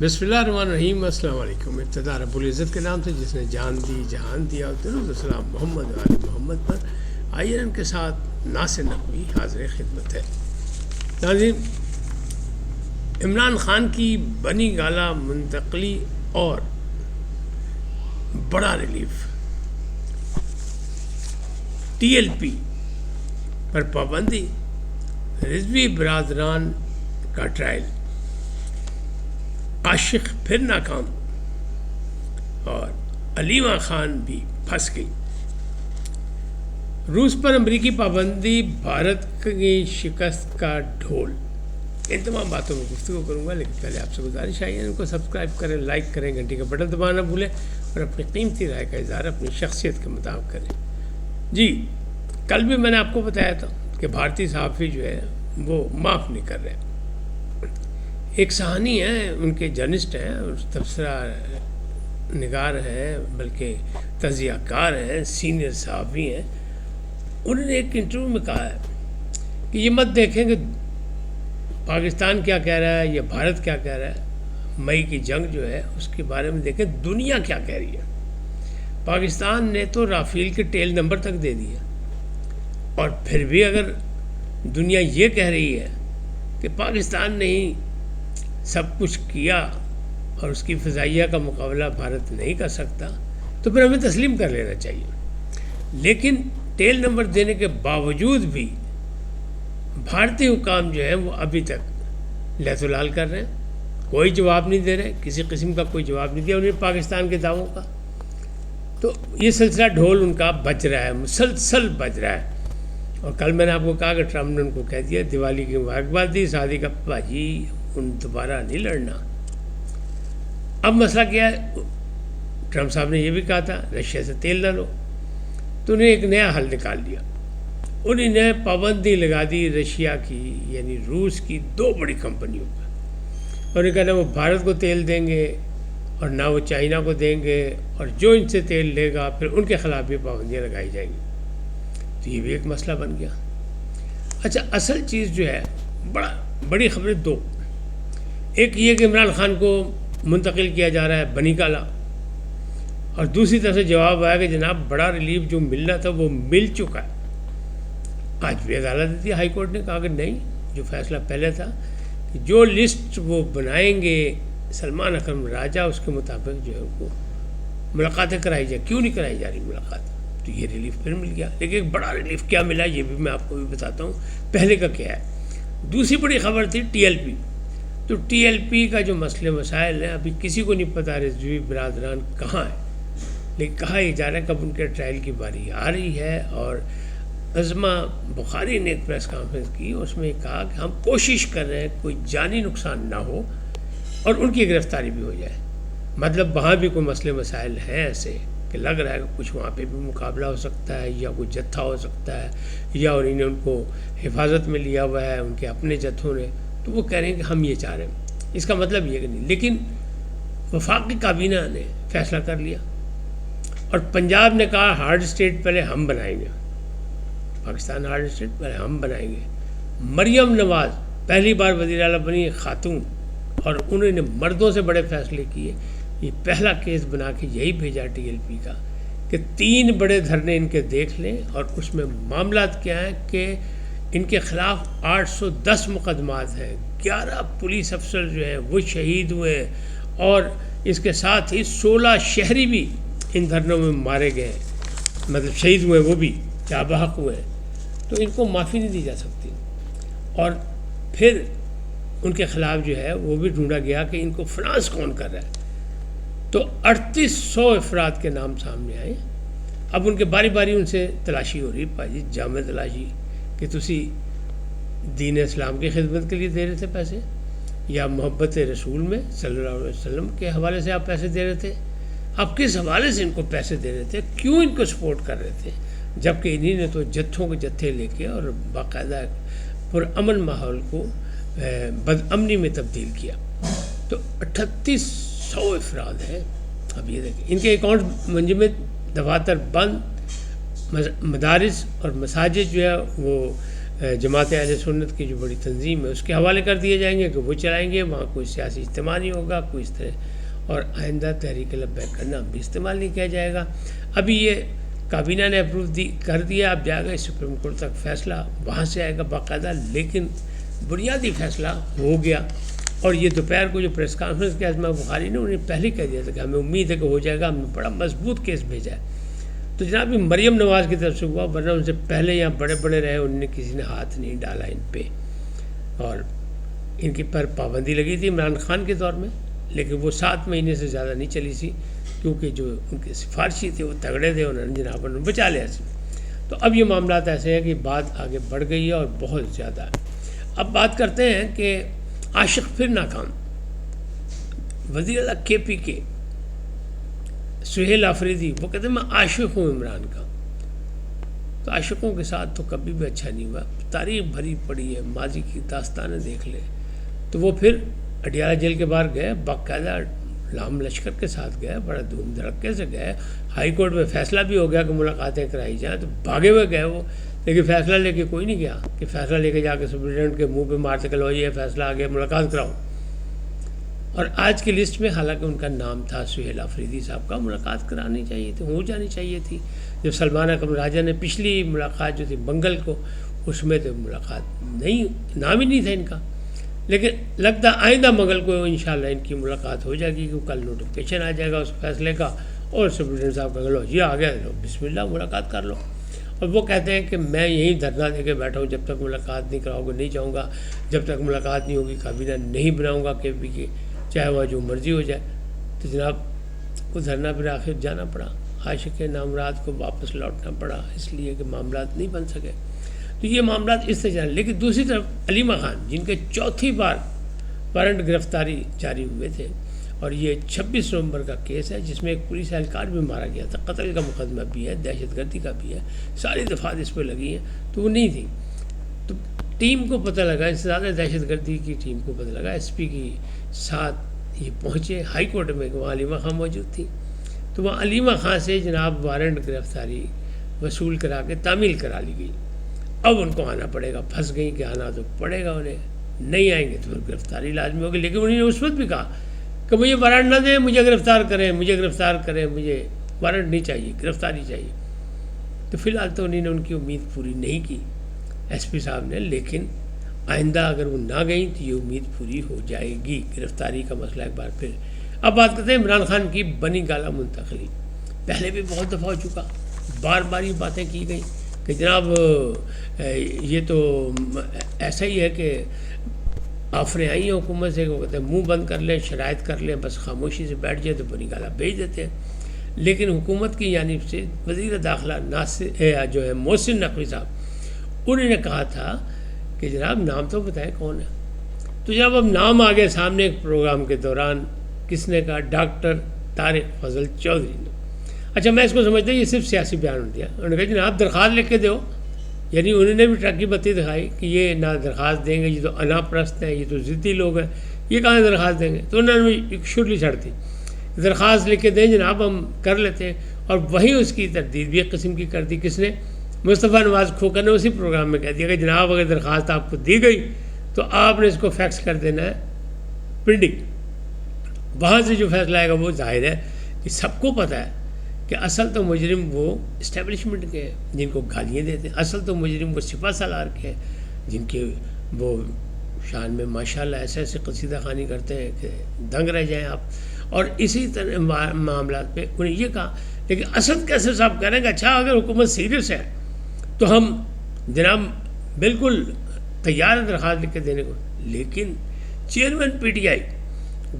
بسم اللہ الرحمن الرحیم. السلام علیکم. ابتدا رب العزت کے نام سے جس نے جان دی جہان دیا. درود و سلام محمد و آل محمد پر. آئیے ان کے ساتھ ناصر نقوی حاضر خدمت ہے. ناظرین، عمران خان کی بنی گالہ منتقلی اور بڑا ریلیف. ٹی ایل پی پر پابندی، رضوی برادران کا ٹرائل، عاشق پھر ناکام اور علیمہ خان بھی پھنس گئی. روس پر امریکی پابندی، بھارت کی شکست کا ڈھول. ان تمام باتوں میں گفتگو کروں گا، لیکن پہلے آپ سے گزارش آئی ہے ان کو سبسکرائب کریں، لائک کریں، گھنٹی کا بٹن دبانا نہ بھولیں اور اپنی قیمتی رائے کا اظہار اپنی شخصیت کے مطابق کریں. جی، کل بھی میں نے آپ کو بتایا تھا کہ بھارتی صحافی جو ہے وہ معاف نہیں کر رہے. ایک صحافی ہیں، ان کے جرنلسٹ ہیں، تبصرہ نگار ہیں، بلکہ تجزیہ کار ہیں، سینئر صحافی ہیں. انہوں نے ایک انٹرویو میں کہا ہے کہ یہ مت دیکھیں کہ پاکستان کیا کہہ رہا ہے یا بھارت کیا کہہ رہا ہے. مئی کی جنگ جو ہے اس کے بارے میں دیکھیں دنیا کیا کہہ رہی ہے. پاکستان نے تو رافیل کے ٹیل نمبر تک دے دیے، اور پھر بھی اگر دنیا یہ کہہ رہی ہے کہ پاکستان نے ہی سب کچھ کیا اور اس کی فضائیہ کا مقابلہ بھارت نہیں کر سکتا، تو پھر ہمیں تسلیم کر لینا چاہیے. لیکن ٹیل نمبر دینے کے باوجود بھی بھارتی حکام جو ہیں وہ ابھی تک لیت و لال کر رہے ہیں، کوئی جواب نہیں دے رہے، کسی قسم کا کوئی جواب نہیں دیا انہیں پاکستان کے دعووں کا. تو یہ سلسلہ ڈھول ان کا بج رہا ہے، مسلسل بج رہا ہے. اور کل میں نے آپ کو کہا کہ ٹرمپ نے ان کو کہہ دیا، دیوالی کی مبارکباد دی، شادی کا بھاجی ان دوبارہ نہیں لڑنا. اب مسئلہ کیا ہے؟ ٹرمپ صاحب نے یہ بھی کہا تھا رشیا سے تیل نہ لو، تو انہیں ایک نیا حل نکال لیا. انہیں نے پابندی لگا دی رشیا کی، یعنی روس کی 2 بڑی کمپنیوں پر. اور یہ کہنا وہ بھارت کو تیل دیں گے اور نہ وہ چائنا کو دیں گے، اور جو ان سے تیل لے گا پھر ان کے خلاف بھی پابندیاں لگائی جائیں گی. تو یہ بھی ایک مسئلہ بن گیا. اچھا، اصل چیز جو ہے بڑی خبریں 2. ایک یہ کہ عمران خان کو منتقل کیا جا رہا ہے بنی گالہ، اور دوسری طرف سے جواب آیا کہ جناب بڑا ریلیف جو ملنا تھا وہ مل چکا ہے. آج بھی عدالت دی، ہائی کورٹ نے کہا کہ نہیں، جو فیصلہ پہلے تھا کہ جو لسٹ وہ بنائیں گے سلمان اکرم راجہ، اس کے مطابق جو ہے وہ ملاقاتیں کرائی جائیں. کیوں نہیں کرائی جا رہی ملاقات؟ تو یہ ریلیف پھر مل گیا. لیکن ایک بڑا ریلیف کیا ملا یہ بھی میں آپ کو بھی بتاتا ہوں. پہلے کا کیا ہے؟ دوسری بڑی خبر تھی ٹی ایل پی. تو ٹی ایل پی کا جو مسئلے مسائل ہیں ابھی کسی کو نہیں پتہ رضوی برادران کہاں ہیں، لیکن کہا یہ جا رہا ہے کب ان کے ٹرائل کی باری آ رہی ہے. اور عظمہ بخاری نے ایک پریس کانفرنس کی، اس میں کہا کہ ہم کوشش کر رہے ہیں کوئی جانی نقصان نہ ہو اور ان کی گرفتاری بھی ہو جائے. مطلب وہاں بھی کوئی مسئلے مسائل ہیں ایسے کہ لگ رہا ہے کہ کچھ وہاں پہ بھی مقابلہ ہو سکتا ہے، یا کوئی جتھا ہو سکتا ہے، یا انہوں نے ان کو حفاظت میں لیا ہوا ہے ان کے اپنے جتھوں نے. تو وہ کہہ رہے ہیں کہ ہم یہ چاہ رہے ہیں. اس کا مطلب یہ کہ نہیں. لیکن وفاقی کابینہ نے فیصلہ کر لیا، اور پنجاب نے کہا ہارڈ اسٹیٹ پہلے ہم بنائیں گے، پاکستان ہارڈ اسٹیٹ پہلے ہم بنائیں گے. مریم نواز پہلی بار وزیر اعلیٰ بنی خاتون، اور انہوں نے مردوں سے بڑے فیصلے کیے. یہ پہلا کیس بنا کے یہی بھیجا ٹی ایل پی کا کہ 3 بڑے دھرنے ان کے دیکھ لیں، اور اس میں معاملات کیا ہیں کہ ان کے خلاف 810 مقدمات ہیں، 11 پولیس افسر جو ہیں وہ شہید ہوئے، اور اس کے ساتھ ہی 16 شہری بھی ان دھرنوں میں مارے گئے ہیں، مطلب شہید ہوئے، وہ بھی جاں بحق ہوئے. تو ان کو معافی نہیں دی جا سکتی. اور پھر ان کے خلاف جو ہے وہ بھی ڈھونڈا گیا کہ ان کو فنانس کون کر رہا ہے. تو 3800 افراد کے نام سامنے آئے. اب ان کے باری باری ان سے تلاشی ہو رہی، پاجی جامع تلاشی، کہ تسی دین اسلام کی خدمت کے لیے دے رہے تھے پیسے، یا محبت رسول میں صلی اللہ علیہ وسلم کے حوالے سے آپ پیسے دے رہے تھے. آپ کس حوالے سے ان کو پیسے دے رہے تھے؟ کیوں ان کو سپورٹ کر رہے تھے؟ جبکہ انہی نے تو جتھوں کے جتھے لے کے اور باقاعدہ پرامن ماحول کو بدامنی میں تبدیل کیا. تو 3800 افراد ہیں. اب یہ دیکھیں ان کے اکاؤنٹ منجمد، دفاتر بند، مدارس اور مساجد جو ہے وہ جماعت اہل سنت کی جو بڑی تنظیم ہے اس کے حوالے کر دیے جائیں گے کہ وہ چلائیں گے، وہاں کوئی سیاسی اجتماع نہیں ہوگا، کوئی اس طرح، اور آئندہ تحریک لبیک کا نام بھی استعمال نہیں کیا جائے گا۔ ابھی یہ کابینہ نے اپروو کر دیا، اب جائے گا سپریم کورٹ تک فیصلہ، وہاں سے آئے گا باقاعدہ، لیکن بنیادی فیصلہ ہو گیا۔ اور یہ دوپہر کو جو پریس کانفرنس کیا اسماعیل بخاری نے انہیں پہلے کہہ دیا تھا کہ ہمیں امید ہے کہ ہو جائے گا، ہم نے بڑا مضبوط کیس بھیجا ہے۔ تو جناب یہ مریم نواز کی طرف سے ہوا، ورنہ ان سے پہلے یہاں بڑے بڑے رہے، انہوں نے کسی نے ہاتھ نہیں ڈالا ان پہ، اور ان کی پر پابندی لگی تھی عمران خان کے دور میں، لیکن وہ 7 مہینے سے زیادہ نہیں چلی تھی، کیونکہ جو ان کے سفارشی تھے وہ تگڑے تھے، انہوں نے جناب انہوں نے بچا لیا سی۔ تو اب یہ معاملات ایسے ہیں کہ بات آگے بڑھ گئی ہے اور بہت زیادہ ہے۔ اب بات کرتے ہیں کہ عاشق پھر ناکام، وزیر اعلیٰ کے پی کے سہیل آفریدی وہ کہتے ہیں میں عاشق ہوں عمران کا۔ تو عاشقوں کے ساتھ تو کبھی بھی اچھا نہیں ہوا، تاریخ بھری پڑی ہے، ماضی کی داستانیں دیکھ لیں۔ تو وہ پھر اڈیالہ جیل کے باہر گئے، باقاعدہ لام لشکر کے ساتھ گئے، بڑا دھوم دھڑکے سے گئے، ہائی کورٹ میں فیصلہ بھی ہو گیا کہ ملاقاتیں کرائی جائیں، تو بھاگے ہوئے گئے وہ، لیکن فیصلہ لے کے کوئی نہیں گیا کہ فیصلہ لے کے جا کے سپرنٹینڈنٹ کے منہ پہ مارتے کہ لو یہ فیصلہ آ گیا ملاقات کراؤ۔ اور آج کی لسٹ میں حالانکہ ان کا نام تھا سہیل آفریدی صاحب کا، ملاقات کرانی چاہیے تھی، ہو جانی چاہیے تھی۔ جب سلمان اکرم راجہ نے پچھلی ملاقات جو تھی منگل کو، اس میں تو ملاقات نہیں، نام ہی نہیں تھا ان کا، لیکن لگتا آئندہ منگل کو انشاءاللہ ان کی ملاقات ہو جائے گی، کیونکہ کل نوٹیفکیشن آ جائے گا اس فیصلے کا، اور سپرنٹینڈنٹ صاحب کا لو یہ آ گیا، لو بسم اللہ ملاقات کر لو۔ اور وہ کہتے ہیں کہ میں یہیں دھرنا دے کے بیٹھا ہوں، جب تک ملاقات نہیں کراؤ گے نہیں جاؤں گا، جب تک ملاقات نہیں ہوگی کابینہ نہیں بناؤں گا کے پی کے، چاہے وہ جو مرضی ہو جائے۔ تو جناب وہ دھرنا پھر آخر جانا پڑا، عاشق نامراد کو واپس لوٹنا پڑا، اس لیے کہ معاملات نہیں بن سکے۔ تو یہ معاملات اس سے جانے، لیکن دوسری طرف علیمہ خان جن کے چوتھی بار وارنٹ گرفتاری جاری ہوئے تھے، اور یہ 26 نومبر کا کیس ہے جس میں ایک پولیس اہلکار بھی مارا گیا تھا، قتل کا مقدمہ بھی ہے، دہشت گردی کا بھی ہے، ساری دفعات اس پہ لگی ہیں، تو وہ نہیں تھی۔ تو ٹیم کو پتہ لگا، اس سے زیادہ دہشت گردی کی ٹیم کو پتہ لگا، ایس پی کی ساتھ یہ پہنچے ہائی کورٹ میں کہ وہاں علیمہ خان موجود تھی، تو وہاں علیمہ خان سے جناب وارنٹ گرفتاری وصول کرا کے تعمیل کرا لی گئی۔ اب ان کو آنا پڑے گا، پھنس گئی کہ آنا تو پڑے گا انہیں، نہیں آئیں گے تو پھر گرفتاری لازمی ہوگی۔ لیکن انہوں نے اس وقت بھی کہا کہ مجھے وارنٹ نہ دیں، مجھے گرفتار کریں، مجھے گرفتار کریں، مجھے وارنٹ نہیں چاہیے، گرفتاری چاہیے۔ تو فی الحال تو انہوں نے ان کی امید پوری نہیں کی ایس پی صاحب نے، لیکن آئندہ اگر وہ نہ گئیں تو یہ امید پوری ہو جائے گی، گرفتاری کا مسئلہ ایک بار پھر۔ اب بات کرتے ہیں عمران خان کی بنی گالہ منتقلی۔ پہلے بھی بہت دفعہ ہو چکا، بار بار یہ باتیں کی گئی کہ جناب یہ تو ایسا ہی ہے کہ آفریں آئی ہیں حکومت سے، وہ کہتے ہیں منہ بند کر لیں، شرائط کر لیں، بس خاموشی سے بیٹھ جائے تو بنی گالہ بھیج دیتے ہیں۔ لیکن حکومت کی جانب سے وزیر داخلہ ناصر جو ہے محسن نقوی صاحب، انہوں نے کہا تھا کہ جناب نام تو بتائیں کون ہے۔ تو جناب اب نام آ گیا سامنے ایک پروگرام کے دوران، کس نے کہا؟ ڈاکٹر طارق فضل چودھری نے۔ اچھا میں اس کو سمجھتا ہوں یہ صرف سیاسی بیان دیا، انہوں نے کہا جناب درخواست لکھ کے دو، یعنی انہوں نے بھی ٹرک کی بتی دکھائی کہ یہ نہ درخواست دیں گے، یہ تو انا پرست ہیں، یہ تو ضدی لوگ ہیں، یہ کہاں درخواست دیں گے؟ تو انہوں نے ایک شرلی چھڑ دی، درخواست لکھ کے دیں جناب ہم کر لیتے ہیں، اور وہیں اس کی تردید بھی ایک قسم کی کر دی۔ کس نے؟ مصطفیٰ نواز کھوکر نے اسی پروگرام میں کہہ دیا کہ جناب اگر درخواست آپ کو دی گئی تو آپ نے اس کو فیکس کر دینا ہے پنڈی، وہاں سے جو فیصلہ آئے گا وہ ظاہر ہے کہ سب کو پتہ ہے کہ اصل تو مجرم وہ اسٹیبلشمنٹ کے ہیں جن کو گالیاں دیتے ہیں، اصل تو مجرم وہ سپہ سالار کے ہیں جن کے وہ شان میں ماشاءاللہ ایسے ایسے قصیدہ خوانی کرتے ہیں کہ دنگ رہ جائیں آپ۔ اور اسی طرح معاملات پہ انہیں یہ کہا، لیکن اسد کیسر صاحب کہہ رہے ہیں کہ اچھا اگر حکومت سیریس ہے تو ہم جناب بالکل تیار ہیں درخواست لکھ کے دینے کو، لیکن چیئرمین پی ٹی آئی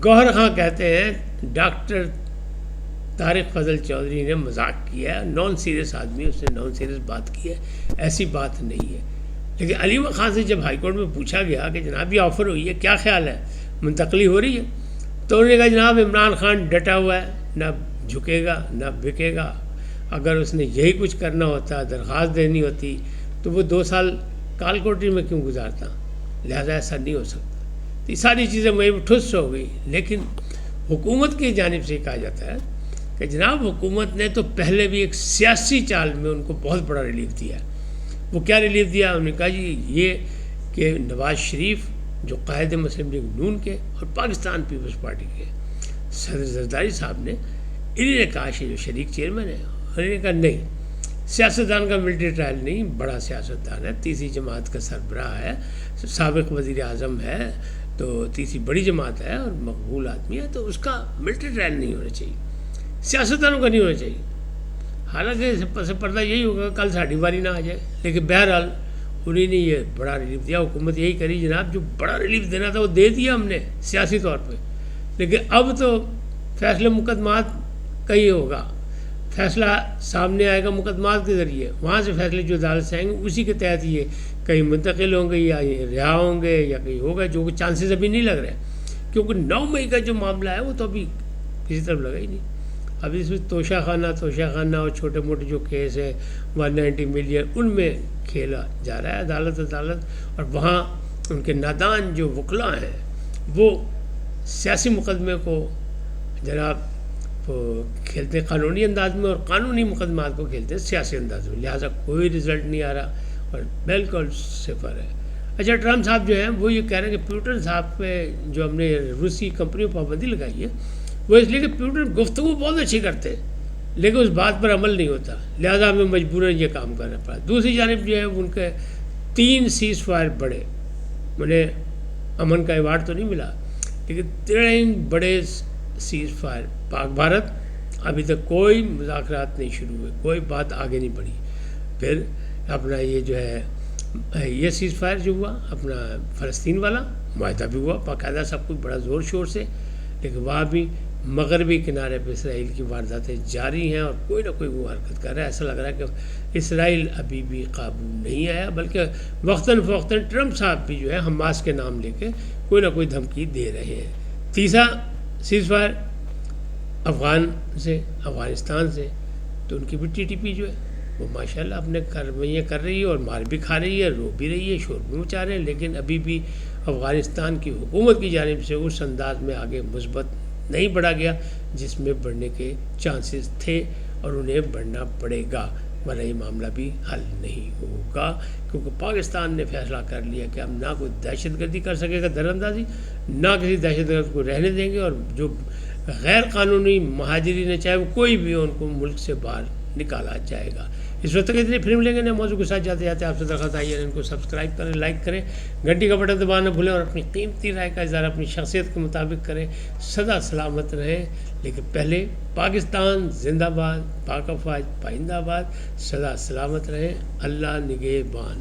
گوہر خان کہتے ہیں ڈاکٹر طارق فضل چودھری نے مذاق کیا ہے، نان سیریس آدمی، اس نے نان سیریس بات کی ہے، ایسی بات نہیں ہے۔ لیکن علیمہ خان سے جب ہائی کورٹ میں پوچھا گیا کہ جناب یہ آفر ہوئی ہے، کیا خیال ہے، منتقلی ہو رہی ہے؟ تو انہوں نے کہا جناب عمران خان ڈٹا ہوا ہے، نہ جھکے گا نہ بکے گا، اگر اس نے یہی کچھ کرنا ہوتا، درخواست دینی ہوتی تو وہ 2 سال کال کوٹری میں کیوں گزارتا، لہذا ایسا نہیں ہو سکتا۔ تو یہ ساری چیزیں وہیں ٹھس ہو گئی۔ لیکن حکومت کی جانب سے کہا جاتا ہے کہ جناب حکومت نے تو پہلے بھی ایک سیاسی چال میں ان کو بہت بڑا ریلیف دیا ہے، وہ کیا ریلیف دیا؟ انہوں نے کہا جی یہ کہ نواز شریف جو قائد مسلم لیگ نون کے اور پاکستان پیپلز پارٹی کے صدر زرداری صاحب نے، انہوں نے کہا جو شریک چیئرمین ہے، انہوں نے کہا نہیں، سیاستدان کا ملٹری ٹرائل نہیں، بڑا سیاستدان ہے، تیسری جماعت کا سربراہ ہے، سابق وزیر اعظم ہے، تو تیسری بڑی جماعت ہے اور مقبول آدمی ہے، تو اس کا ملٹری ٹرائل نہیں ہونا چاہیے، سیاستدانوں کا نہیں ہونا چاہیے۔ حالانکہ پس پردہ یہی ہوگا کل ساڑھی باری نہ آ جائے، لیکن بہرحال انہیں نے یہ بڑا ریلیف دیا۔ حکومت یہی کری جناب، جو بڑا ریلیف دینا تھا وہ دے دیا ہم نے سیاسی طور پہ، لیکن اب تو فیصلے مقدمات کا ہی ہوگا، فیصلہ سامنے آئے گا مقدمات کے ذریعے، وہاں سے فیصلے جو عدالت سے آئیں گے اسی کے تحت یہ کہیں منتقل ہوں گے یا یہ رہا ہوں گے یا کہیں ہوگا، جو کہ چانسز ابھی نہیں لگ رہے، کیونکہ 9 مئی کا جو معاملہ ہے وہ تو ابھی کسی طرف لگا ہی نہیں۔ ابھی اس میں توشہ خانہ اور چھوٹے موٹے جو کیس ہیں 190 ملین ان میں کھیلا جا رہا ہے عدالت، اور وہاں ان کے نادان جو وکلاء ہیں وہ سیاسی مقدمے کو جناب وہ کھیلتے ہیں قانونی انداز میں، اور قانونی مقدمات کو کھیلتے ہیں سیاسی انداز میں، لہٰذا کوئی رزلٹ نہیں آ رہا اور بالکل صفر ہے۔ اچھا، ٹرمپ صاحب جو ہیں وہ یہ کہہ رہے ہیں کہ پیوٹن صاحب پہ جو ہم نے روسی کمپنیوں پر پابندی لگائی ہے وہ اس لیے کہ پیوٹن گفتگو بہت اچھی کرتے ہیں لیکن اس بات پر عمل نہیں ہوتا، لہٰذا ہمیں مجبوراً یہ کام کرنا پڑا۔ دوسری جانب جو ہے ان کے 3 سیز فائر بڑے، انہیں امن کا ایوارڈ تو نہیں ملا لیکن 3 بڑے سیز فائر پاک بھارت، ابھی تک کوئی مذاکرات نہیں شروع ہوئے، کوئی بات آگے نہیں بڑھی۔ پھر اپنا یہ جو ہے یہ سیز فائر جو ہوا اپنا فلسطین والا معاہدہ بھی ہوا باقاعدہ سب کچھ بڑا زور شور سے، لیکن وہاں بھی مغربی کنارے پہ اسرائیل کی وارداتیں جاری ہیں اور کوئی نہ کوئی وہ حرکت کر رہا ہے۔ ایسا لگ رہا ہے کہ اسرائیل ابھی بھی قابو نہیں آیا، بلکہ وقتاً فوقتاً ٹرمپ صاحب بھی جو ہے حماس کے نام لے کے کوئی نہ کوئی دھمکی دے رہے ہیں۔ تیسرا سیز فائر افغانستان سے، تو ان کی بھی ٹی ٹی پی جو ہے وہ ماشاءاللہ اپنے کاروائیاں کر رہی ہے اور مار بھی کھا رہی ہے، رو بھی رہی ہے، شور بھی مچا رہے ہیں، لیکن ابھی بھی افغانستان کی حکومت کی جانب سے اس انداز میں آگے مثبت نہیں بڑھا گیا جس میں بڑھنے کے چانسز تھے، اور انہیں بڑھنا پڑے گا ورنہ یہ معاملہ بھی حل نہیں ہوگا، کیونکہ پاکستان نے فیصلہ کر لیا کہ ہم نہ کوئی دہشت گردی کر سکے گا در اندازی، نہ کسی دہشت گرد کو رہنے دیں گے، اور جو غیر قانونی مہاجرین ہیں چاہے وہ کوئی بھی ہو ان کو ملک سے باہر نکالا جائے گا۔ اس وقت تک اتنی فلم لیں گے نئے موضوع کے ساتھ جاتے جاتے آپ سے درخواست آئی ہے ان کو سبسکرائب کریں، لائک کریں، گھنٹی کا بٹن دبانا نہ بھولیں، اور اپنی قیمتی رائے کا اظہار اپنی شخصیت کے مطابق کریں۔ سدا سلامت رہیں، لیکن پہلے پاکستان زندہ باد، پاک افواج پائندہ باد، سدا سلامت رہیں، اللہ نگہبان۔